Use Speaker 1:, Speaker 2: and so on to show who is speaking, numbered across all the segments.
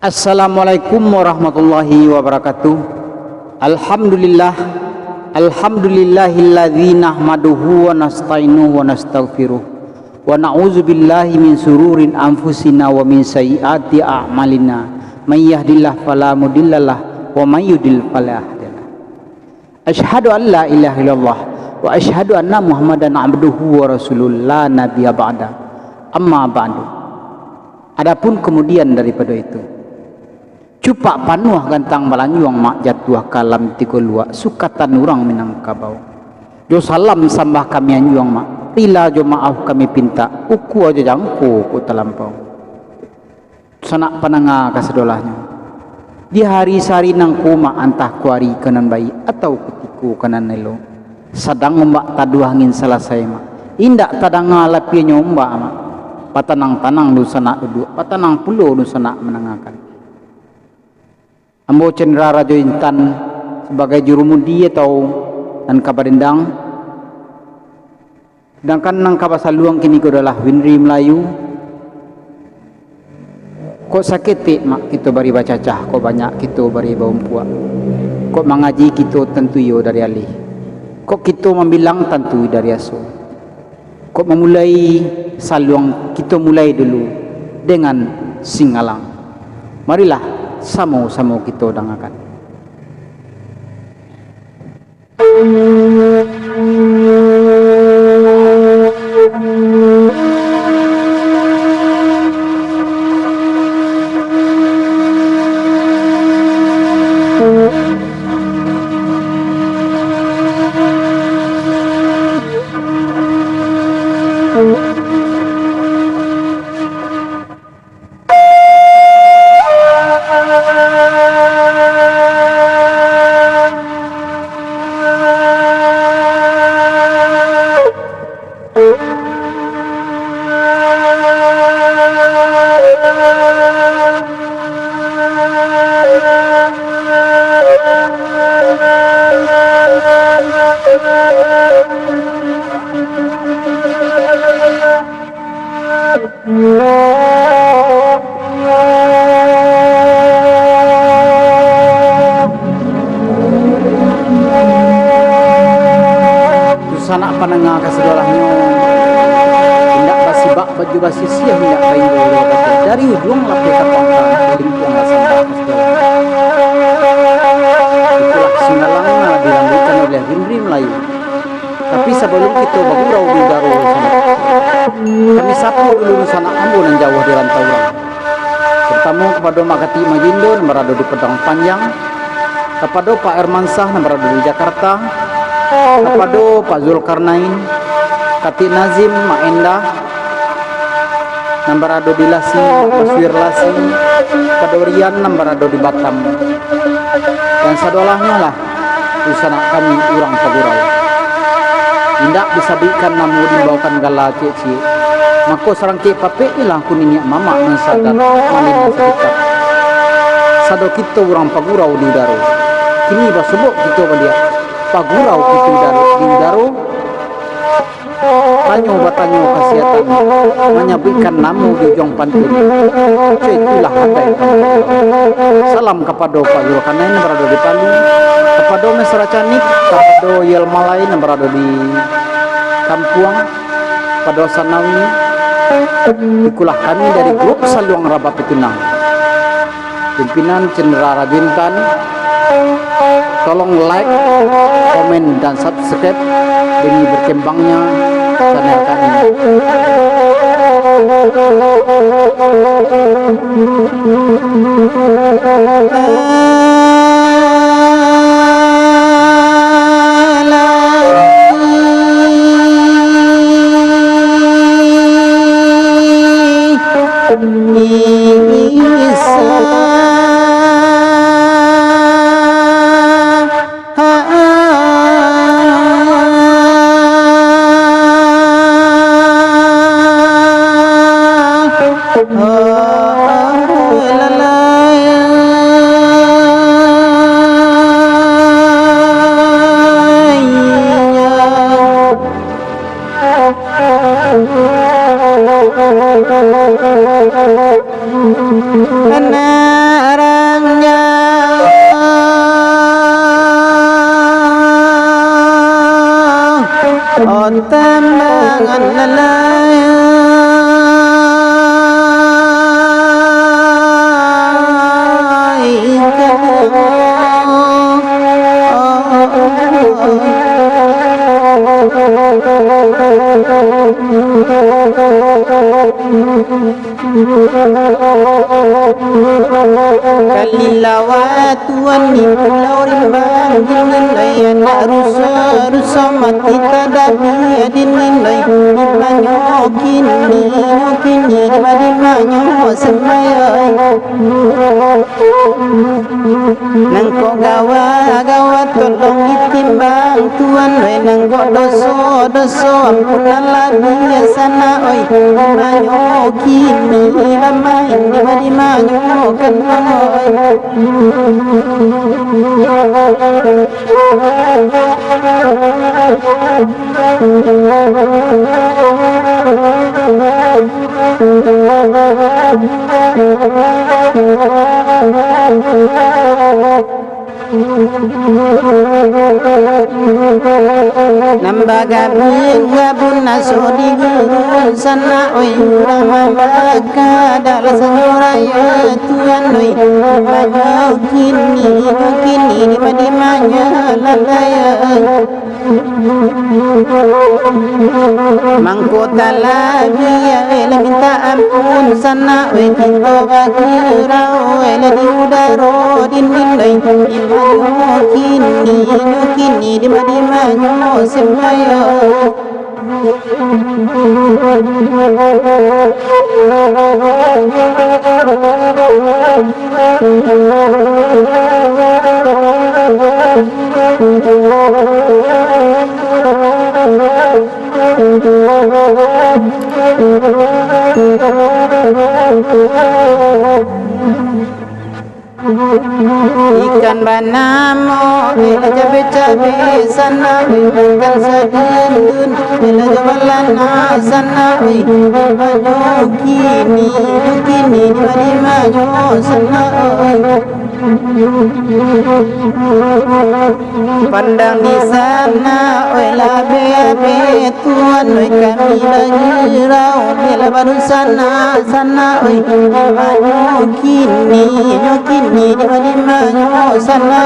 Speaker 1: Assalamualaikum warahmatullahi wabarakatuh. Alhamdulillah, alhamdulillahilladzi nahmaduhu wa nasta'inuhu wa nastaghfiruh wa na'udzu billahi min sururin anfusina wa min sayyiati a'malina. May yahdihillahu fala mudhillalah wa may yudlil fala hadiyalah. Asyhadu an la ilaha illallah wa asyhadu anna Muhammadan abduhu wa rasulullah la nabiyya ba'da. Amma ba'du. Adapun kemudian daripada itu, cupak panuah gantang malanyuang mak jatuh kalam tiga luak sukatan urang minang kabau. Jo salam sambah kami anyuang mak pila jo maaf kami pinta uku aja jangko ku terlampau. Sanak pananga kasedolahnya di hari sari nang kuma antah kuari kanan bayi atau kutiku kanan nelo sadang ombak taduh angin selesai mak indak tadanga lapinya ombak mak patanang tanang du sanak duduk patanang pulau du sanak menangakan. Ambo cendera Rajo Intan sebagai jurumudi atau dan kabarendang, sedangkan nang kabasaluang kini ko adalah Winri Melayu. Kok sakit mak kita bari baca cah, kok banyak kita bari baumpuak, kok mengaji kita tentu yo dari alih, kok kita membilang tentu dari aso, kok memulai saluang kita mulai dulu dengan Singalang. Marilah sama-sama kita dengarkan. Sanak panengah kasedolahnya tindak basibak baju basi siang tindak kain dulu dari ujung lapik kapangkan lingkung sambah itulah Singalang dilanjutkan oleh Winri Melayu. Tapi sebelum itu bagurau di Daro kami sapu dulu sanak ambo dan jauh di rantau orang bertamu kepada Makati Majindo yang berada di Pedang Panjang, kepada Pak Ermansah yang berada di Jakarta, kepada Pak Zulkarnain, Kati Nazim, Mak Endah yang berada di Lasi, Maswir Lasi, Kadorian yang berada di Batam, dan sadolahnya lah usana kami urang pagurau indak bisa berikan namu dibawakan gala cik-cik maka sarang cik papek ilah kuninyak mamak dan sadar malin sekitar sado kita urang pagurau di Daro kini basubuk kita badia pagurau kita di Daro tanyo batanyo kasiatan menyabitkan namu di ujung pantun itulah hatai salam kepada Pak Zulkarnain yang berada di Palu, kepada Mesra Canik, kepada Yelmalai yang berada di Kampuang, kepada Sanawi ikulah kami dari grup Saluang Raba Pitunang pimpinan Cendera Rajo Intan. Tolong like, komen, dan subscribe demi berkembangnya channel kami. Karena kalilawat tuan ni pulau rimbang dinilai anak rusa mati tadabi dinilai dimanyokin dimanyo semaya nangko gawa tolong ditimbang tuan oi nangko doso ampunan lagi sana oi dimanyokin dimanyo kan nambah gabun nasodi gurun sana oi nama baka dalam raya tuan oi banyak kini di mana lalaya mangkota lagi ya minta ampun sana oi kita bagi rau di udara dinding kini di mana semaya ikan banamo cabe sana ikan sadun jabalana sana kini di mana sana pandang di sana oi labe tuan oi kami lagi rau bela baru sana oi kini di mana sana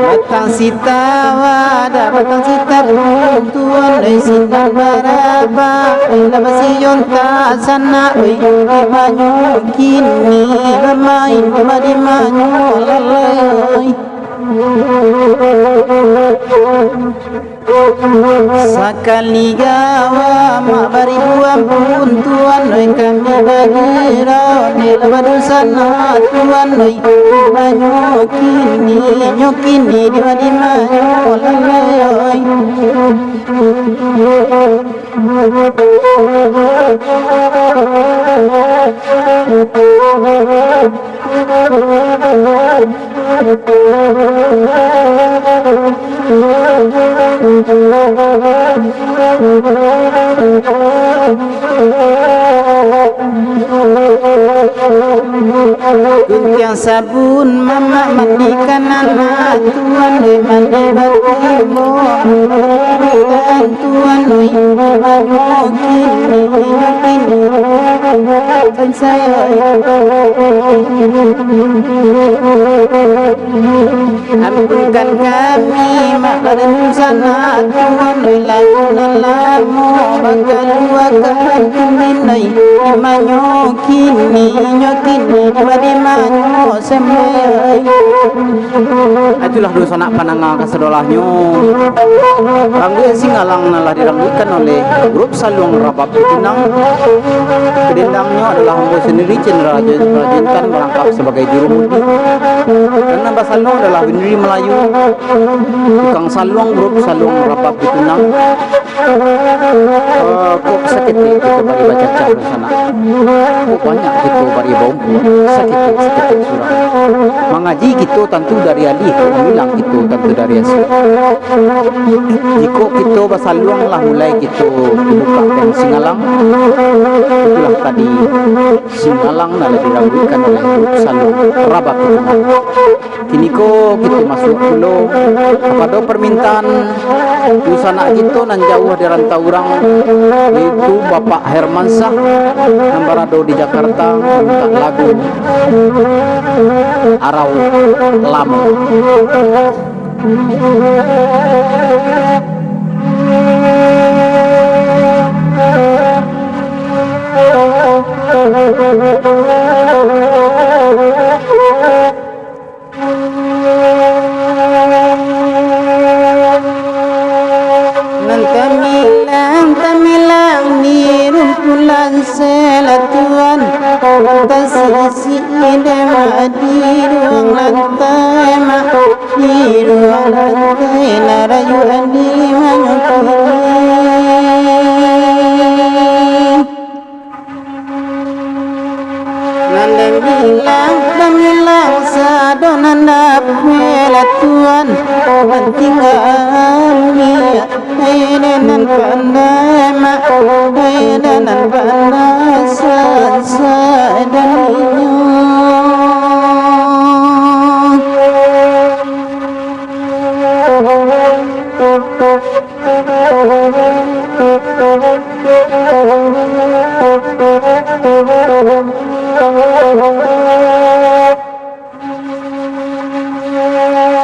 Speaker 1: batang sitawa batang sita tuan oi sita berapa lepas siyon tak sana oi banyo kini bermain di mana lalai sekali gawa mak beribu ampun tuan oi kami bagi rau di lepas sana tuan oi banyo kini di mana lalai Kuntiang sabun mama mandikan anak tuan oi mandi bertibo dan tuan oi kini dan saya ampunkan kami maka dan sana tuan oi lagu lalamu bakal wakan kuminai imanyo kini di mana semai itulah dosa nak pananga kasedolahnya rambut singalang nalah dirambutkan oleh grup Saluang Rabab Pinang. Kedendangnya adalah hamba sendiri rajinkan merangkap sebagai jurumudi dan nama Saluang adalah pendiri Melayu tukang saluang grup Saluang Rabab Pinang. kok sakit itu bari baca cah sana kok banyak gitu bari bongku sakit surang mengaji gitu tentu dari adi bilang gitu tentu dari asli jika kita basaluang lah mulai gitu dibuka dan Singalang itulah tadi Singalang nah diragukan oleh Saluang Rabak itu kini kok kita masuk dulu pada permintaan usana gitu nan jauh dari rantau orang itu Bapak Hermansah yang berada di Jakarta minta lagu Arau Lama. Tamilang ni rumpulan selatuan tasisi dema di ruang lantai mak di ruang lantai narayuan di Nandamilang sadonanda pelatuan tinggal dia haydenan pandai mak haydenan pandai sadaninya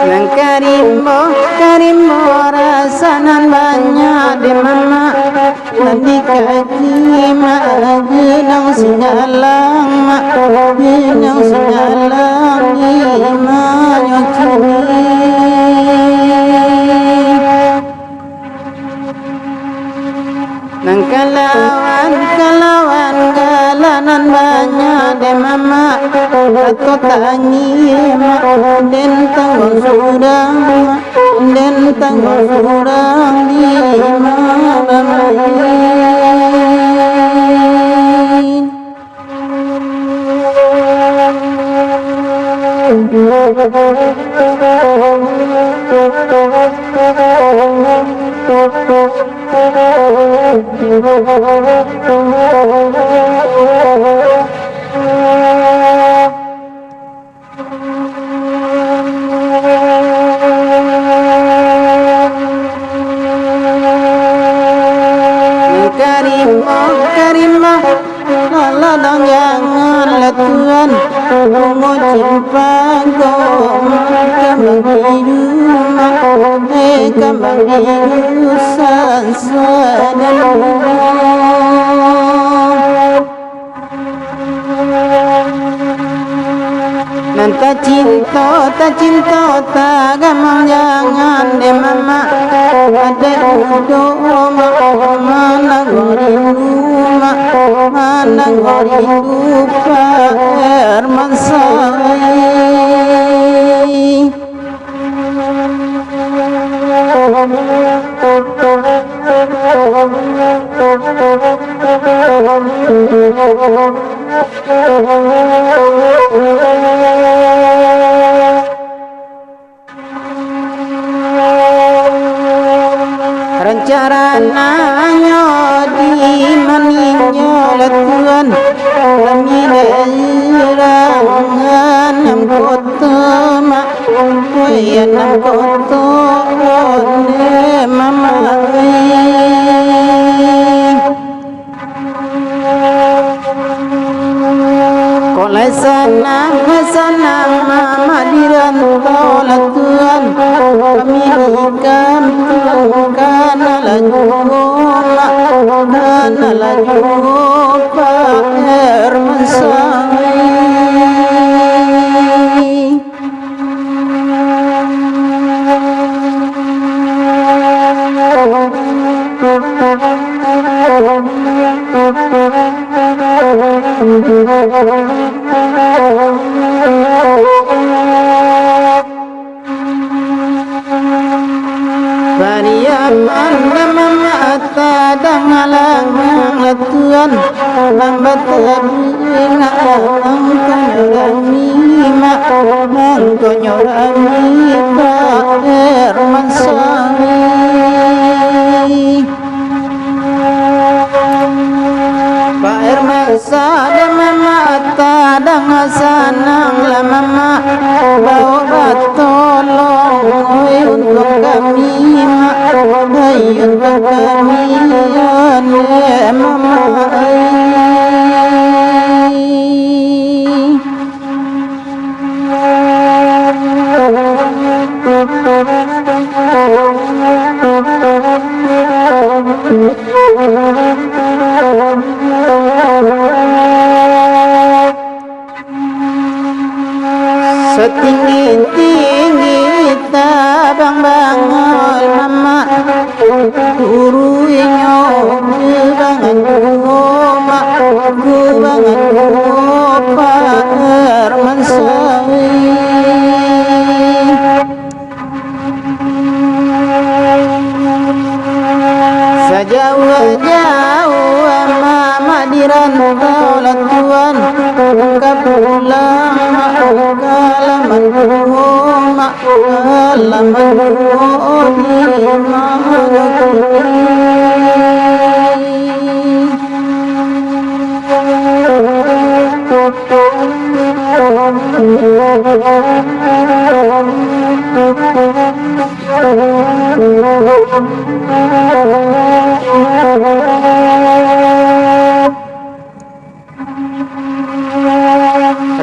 Speaker 1: Nang karimbo rasanan banyak di mama nanti kaji mak genang singalang mak genang singalang iman yang nang kalawan galanan banyak de mama atau tangi mak den tanggung surang den tanggung surang di malam karimah ladang jangan latuan mau simpang kambang hidup kambang hidup sansadan Nanta cinta tak gamang jangan de mama ada udo mana gorindu Pak Hermansah rencananya di maninya latuan kami dairangan nam kota mak ya nam kota ne mama kolai sana mama dirantau latuan kami ikan kana laju Pak Hermansah Variaman mama mata dangalang latuan lambat telinga mangkonyorami Pak Mansari Pak Mansari mata dangasanang lama bawa batolong untuk kami untuk kami ya mama setinggi-tinggi tabang bangol mama guru inyo bangan goma bangan gopa Mansari sejauh-jauh mama dirantau latuan kapulang kalaman goma kalaman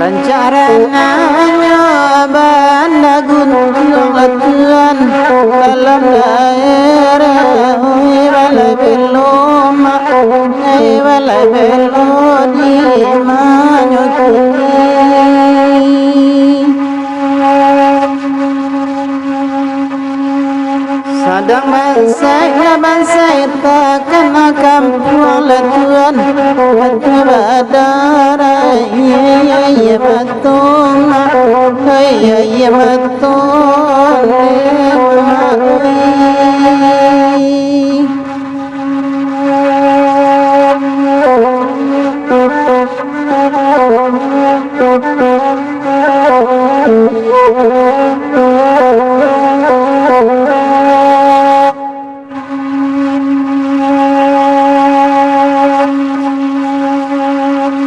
Speaker 1: rencananya banda gunung latuan dalam daerah balai beloma balai belo di Manyuki sadang bansai takkan akan pulang latuan hati badara ya betul ya betul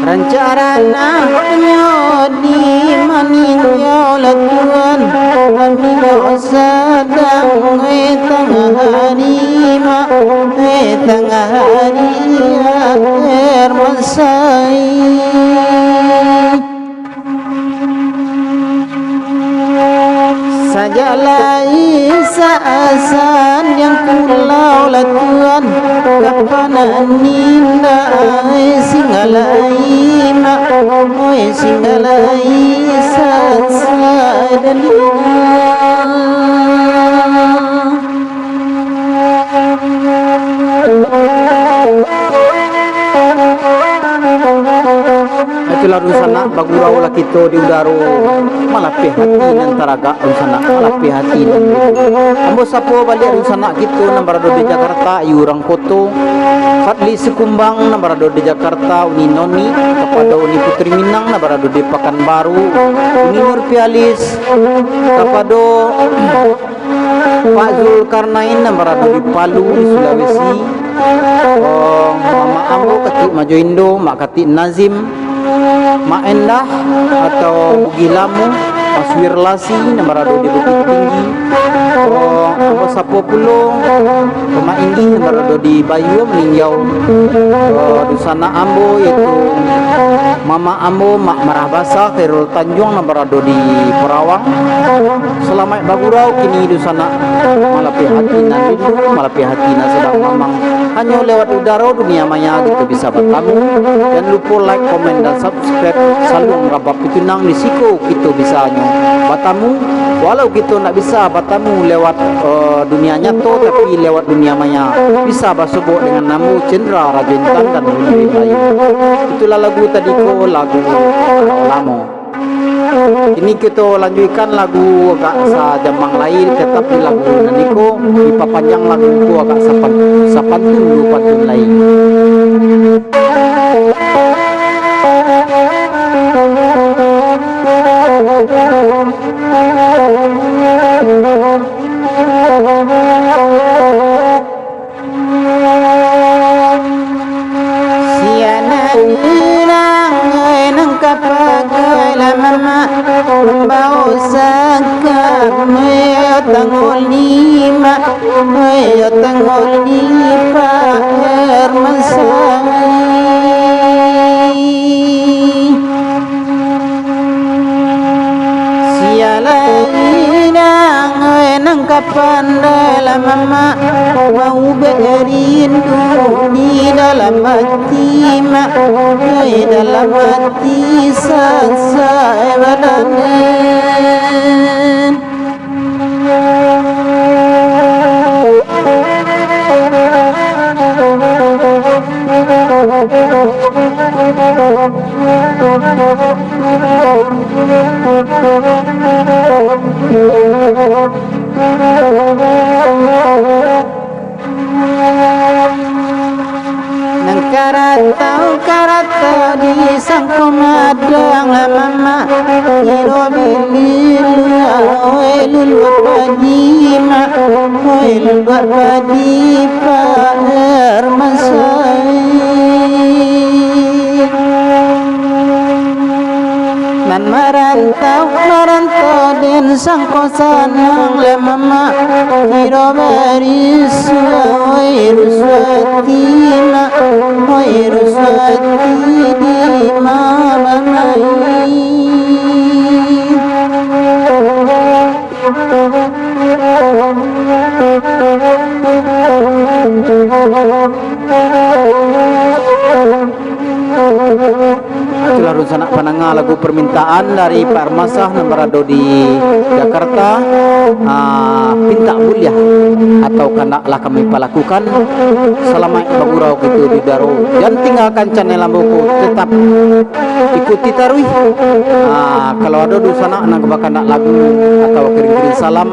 Speaker 1: rencarana di maninjau latuan amino sedang tengah hari akhir masai sajalah isaasan yang pulau latuan kapanan ninda singalai mak singalai dan itulah rusana bagurau lah kita di udaro malapi hati dan taraga rusana malapi hati dan ambo sapo balik rusana kita nambarado di Jakarta iurang foto Fadli Sekumbang nambarado di Jakarta uni noni kepada uni Putri Minang nambarado di Pekanbaru uni Nurpialis kepada Pak Zulkarnain nambarado di Palu di Sulawesi Mama Ambo Kati Majo Indo Mak Kati Nazim Mak Endah atau Bugilamu Mas Wirlasi nambarado di Bukit Tinggi Ambo Sapo Pulo Mak Inggi nambarado di Bayu meninjau di sana Ambo yaitu Mama Ambo Mak Marah Basah Khairul Tanjung nambarado di Perawang selamat bagurau kini di sana malapi hatina rindu malapi hatina sedang mamang hanya lewat udara dunia maya gitu bisa bertamu dan lupa like, komen dan subscribe salung rabab pitunang di siku kita bisa hanya batamu walau kita nak bisa batamu lewat dunia nyata tapi lewat dunia maya bisa basubuk dengan namu Cendra Rajintan dan Bunda Bayu itulah lagu tadi ko lagu lama Ini kita lanjutkan lagu agak sa jambang lain, tetap di lagu naniko dipapanjang lagu ku agak sapantun dulu pantun lain. Bau sakam yo tangolima yo tangolipa hermasai sialaina nang kapandala mama mau berindu di dalam hati di dalam hati saya badanen nang karatau di sangko madang mama iro bililu oelul wajima oelul wadipa hermasai nan marantau den sangko sanang le mama iro barisu ruswatina ruswati di mamai itulah sanak pananga lagu permintaan dari Pak Armasah yang berada di Jakarta. Pinta mulia atau kanaklah kami lakukan selama bagurau gitu di Daro, dan tinggalkan channel Lamboku, tetap ikuti taruih. Kalau ada dosana anak bakal lagu atau kirim-kirim salam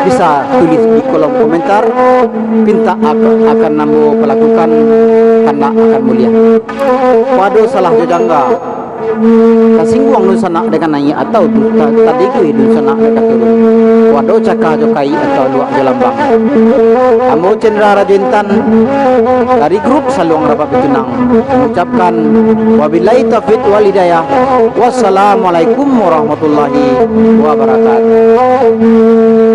Speaker 1: bisa tulis di kolom komentar. Pinta akan Nambo melakukan karena akan mulia. Waduh salah jajangga kasingguang lu sana dengan nanya atau tadi gue lu sana dekat turun waduh cakah jokai atau luak jelambang kamu cendera rajintan dari grup Saluang Rapat Pitunang mengucapkan wabillahi taufiq wal hidayah wassalamualaikum warahmatullahi wabarakatuh.